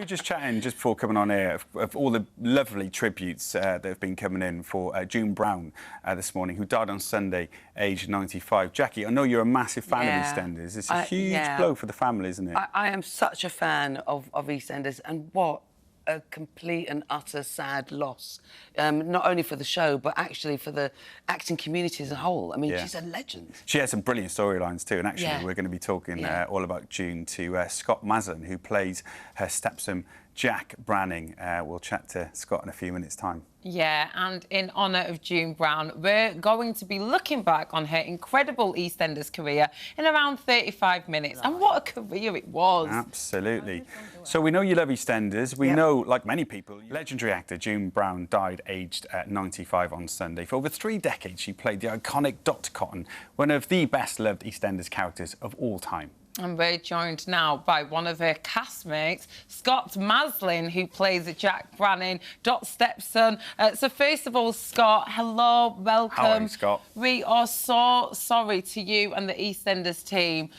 were just chatting just before coming on air of all the lovely tributes that have been coming in for June Brown this morning, who died on Sunday, aged 95. Jackie, I know you're a massive fan of EastEnders. It's a huge blow for the family, isn't it? I am such a fan of EastEnders, and what a complete and utter sad loss, not only for the show, but actually for the acting community as a whole. I mean, she's a legend. She has some brilliant storylines too, and actually we're going to be talking all about June to Scott Maslin, who plays her stepson, Jack Branning. We'll chat to Scott in a few minutes' time. Yeah, and in honour of June Brown, we're going to be looking back on her incredible EastEnders career in around 35 minutes. And what a career it was. Absolutely. So we know you love EastEnders. We know, like many people, legendary actor June Brown died aged 95 on Sunday. For over 3 decades, she played the iconic Dr. Cotton, one of the best-loved EastEnders characters of all time. And we're joined now by one of her castmates, Scott Maslin, who plays Jack Branning, Dot's stepson. So first of all, Scott, hello, welcome. How are you, Scott? We are so sorry to you and the EastEnders team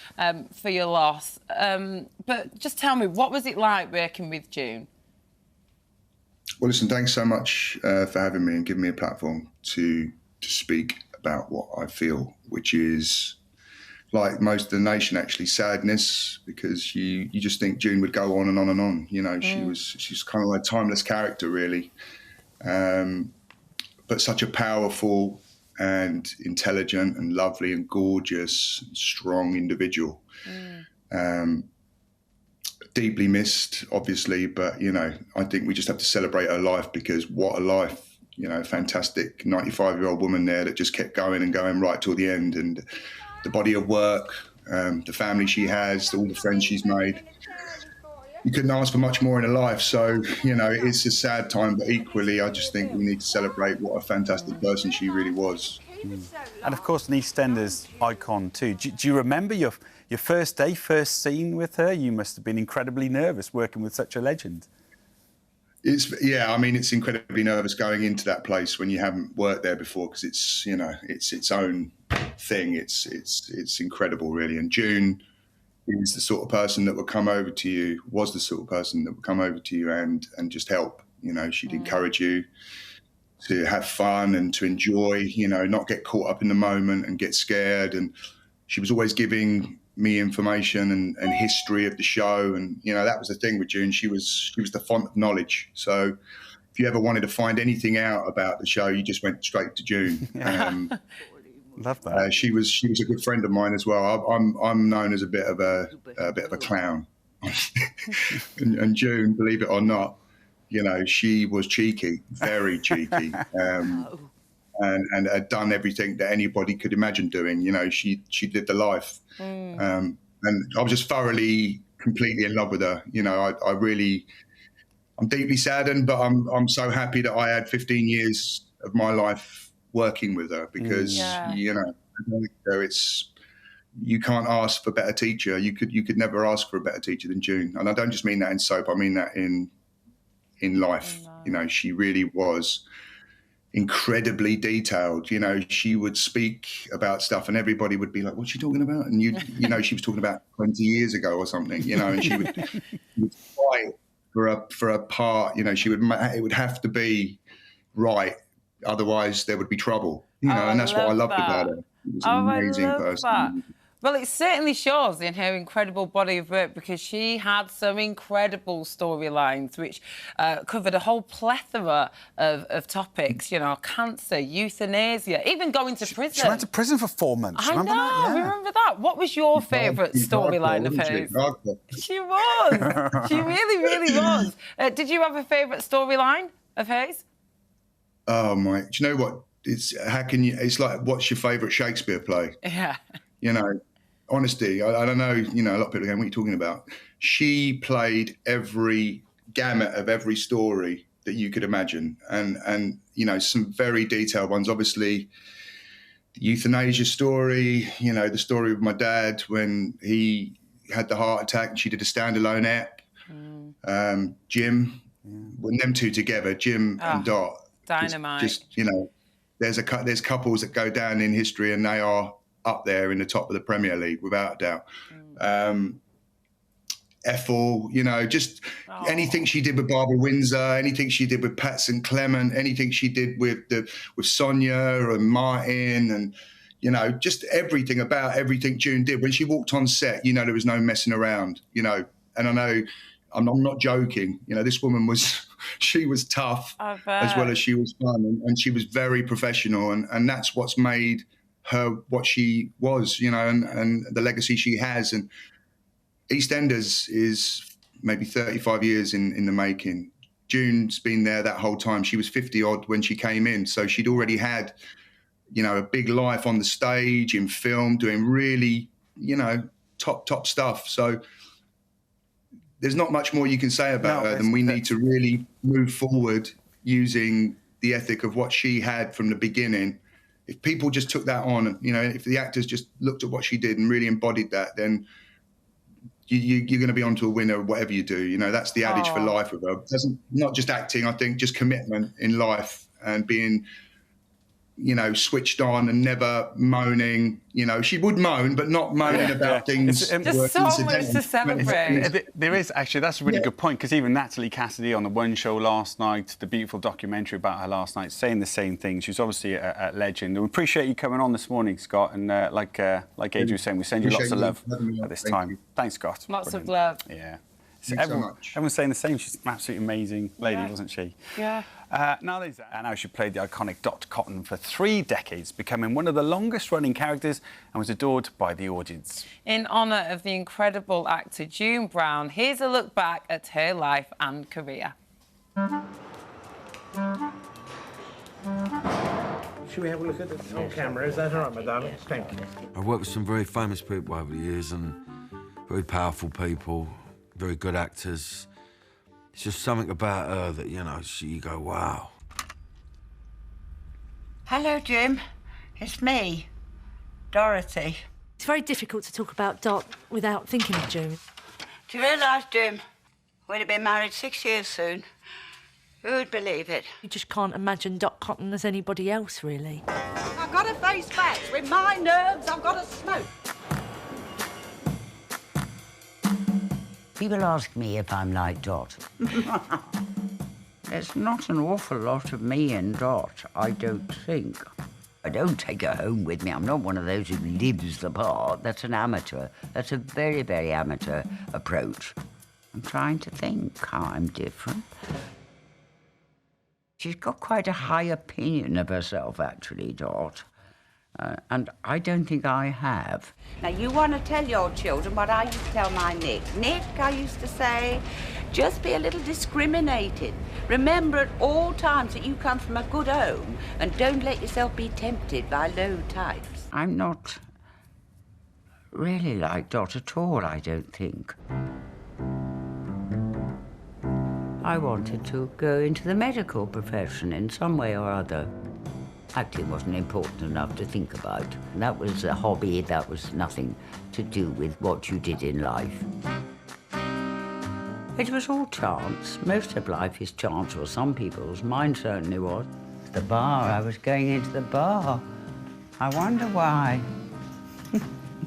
for your loss. But just tell me, what was it like working with June? Well, listen, thanks so much for having me and giving me a platform to speak about what I feel, which is, like most of the nation, actually, sadness, because you just think June would go on and on and on. You know, she's kind of like a timeless character, really, but such a powerful and intelligent and lovely and gorgeous and strong individual. Deeply missed, obviously, but, you know, I think we just have to celebrate her life, because what a life. You know, fantastic 95-year-old woman there that just kept going and going right till the end. And the body of work, the family she has, all the friends she's made. You couldn't ask for much more in her life. So, you know, it's a sad time, but equally, I just think we need to celebrate what a fantastic person she really was. And, of course, an EastEnders icon, too. Do you remember your first day, first scene with her? You must have been incredibly nervous working with such a legend. I mean, it's incredibly nervous going into that place when you haven't worked there before, because it's, you know, it's its own thing. It's incredible, really. And June is the sort of person that would come over to you, was the sort of person that would come over to you and just help. You know, she'd encourage you to have fun and to enjoy, you know, not get caught up in the moment and get scared. And she was always giving me information and history of the show, and you know, that was the thing with June. She was the font of knowledge. So if you ever wanted to find anything out about the show, you just went straight to June. Love that. She was a good friend of mine as well. I'm known as a bit of a clown, and June, believe it or not, you know, she was cheeky, very cheeky. And had done everything that anybody could imagine doing. You know, she lived the life. And I was just thoroughly, completely in love with her. You know, I'm deeply saddened, but I'm so happy that I had 15 years of my life working with her, because, you know, you can't ask for a better teacher. You could never ask for a better teacher than June. And I don't just mean that in soap, I mean that in life. You know, she really was incredibly detailed. You know, she would speak about stuff and everybody would be like, what's she talking about? And you know, she was talking about 20 years ago or something, you know, and she would fight for a part, you know, it would have to be right, otherwise there would be trouble, you know. And that's what I loved about her. She was an amazing person. Well, it certainly shows in her incredible body of work, because she had some incredible storylines which covered a whole plethora of topics, you know, cancer, euthanasia, even going to prison. She went to prison for 4 months. Remember that? Yeah. Remember that? What was your favourite storyline of hers? She was. She really, really was. Did you have a favourite storyline of hers? Oh, my. Do you know what? It's like, what's your favourite Shakespeare play? Yeah. You know, honesty, I don't know, you know, a lot of people are going, what are you talking about? She played every gamut of every story that you could imagine. And you know, some very detailed ones. Obviously, the euthanasia story, you know, the story of my dad when he had the heart attack and she did a standalone ep. Jim, when them two together, Jim and Dot. Dynamite. Just, you know, there's couples that go down in history and they are up there in the top of the Premier League, without a doubt. Ethel, you know, just anything she did with Barbara Windsor, anything she did with Pat St. Clement, anything she did with Sonia and Martin, and, you know, just everything about everything June did. When she walked on set, you know, there was no messing around, you know. And I know, I'm not joking, you know, this woman was, she was tough as well as she was fun, and she was very professional, and that's what's made her what she was, you know, and the legacy she has. And EastEnders is maybe 35 years in the making. June's been there that whole time. She was 50 odd when she came in, so she'd already had, you know, a big life on the stage, in film, doing really, you know, top stuff. So there's not much more you can say about her than we need to really move forward using the ethic of what she had from the beginning. If people just took that on, you know, if the actors just looked at what she did and really embodied that, then you're going to be onto a winner whatever you do. You know, that's the adage for life with her. Not just acting, I think, just commitment in life and being, you know, switched on and never moaning. You know, she would moan, but not moaning about things. Just so much to celebrate. There is, actually, that's a really good point, because even Natalie Cassidy on the One Show last night, the beautiful documentary about her last night, saying the same thing. She's obviously a legend. We appreciate you coming on this morning, Scott, and like Adrian was saying, we send you lots of love at this time. Thanks, Scott. Lots of love. Yeah. Thanks so much. Everyone's saying the same. She's an absolutely amazing lady, wasn't she? Yeah. Now she played the iconic Dot Cotton for 3 decades, becoming one of the longest-running characters and was adored by the audience. In honour of the incredible actor June Brown, here's a look back at her life and career. Should we have a look at it on camera? Is that all right, my darling? Thank you. I've worked with some very famous people over the years and very powerful people, very good actors. It's just something about her that, you know, you go, wow. Hello, Jim. It's me, Dorothy. It's very difficult to talk about Dot without thinking of June. Do you realise, Jim, we'd have been married 6 years soon? Who'd believe it? You just can't imagine Dot Cotton as anybody else, really. I've got to face facts. With my nerves, I've got to smoke. People ask me if I'm like Dot. There's not an awful lot of me in Dot, I don't think. I don't take her home with me. I'm not one of those who lives the part. That's an amateur. That's a very, very amateur approach. I'm trying to think how I'm different. She's got quite a high opinion of herself, actually, Dot. And I don't think I have. Now, you want to tell your children what I used to tell my Nick. Nick, I used to say, just be a little discriminated. Remember at all times that you come from a good home and don't let yourself be tempted by low types. I'm not really like Dot at all, I don't think. I wanted to go into the medical profession in some way or other. Acting wasn't important enough to think about. That was a hobby, that was nothing to do with what you did in life. It was all chance. Most of life is chance, or some people's. Mine certainly was. The bar, I was going into the bar. I wonder why.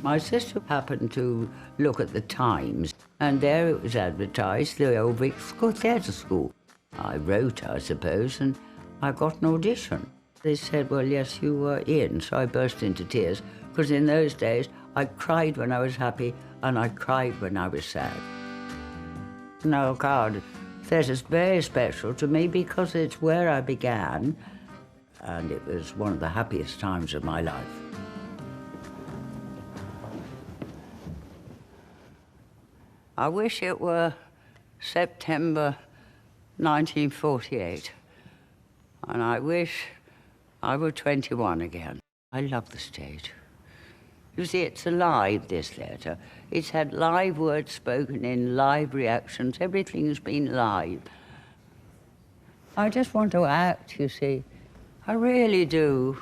My sister happened to look at the Times, and there it was advertised, the Old Vic School Theatre School. I wrote, I suppose, and I got an audition. They said, well, yes, you were in. So I burst into tears, because in those days, I cried when I was happy, and I cried when I was sad. No, God, theatre's very special to me because it's where I began, and it was one of the happiest times of my life. I wish it were September 1948, and I wish I were 21 again. I love the stage. You see, it's alive, this theatre. It's had live words spoken in, live reactions. Everything's been live. I just want to act, you see. I really do.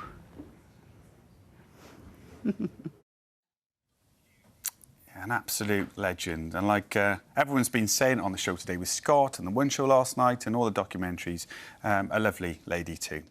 An absolute legend. And like everyone's been saying on the show today with Scott and the One Show last night and all the documentaries, a lovely lady too.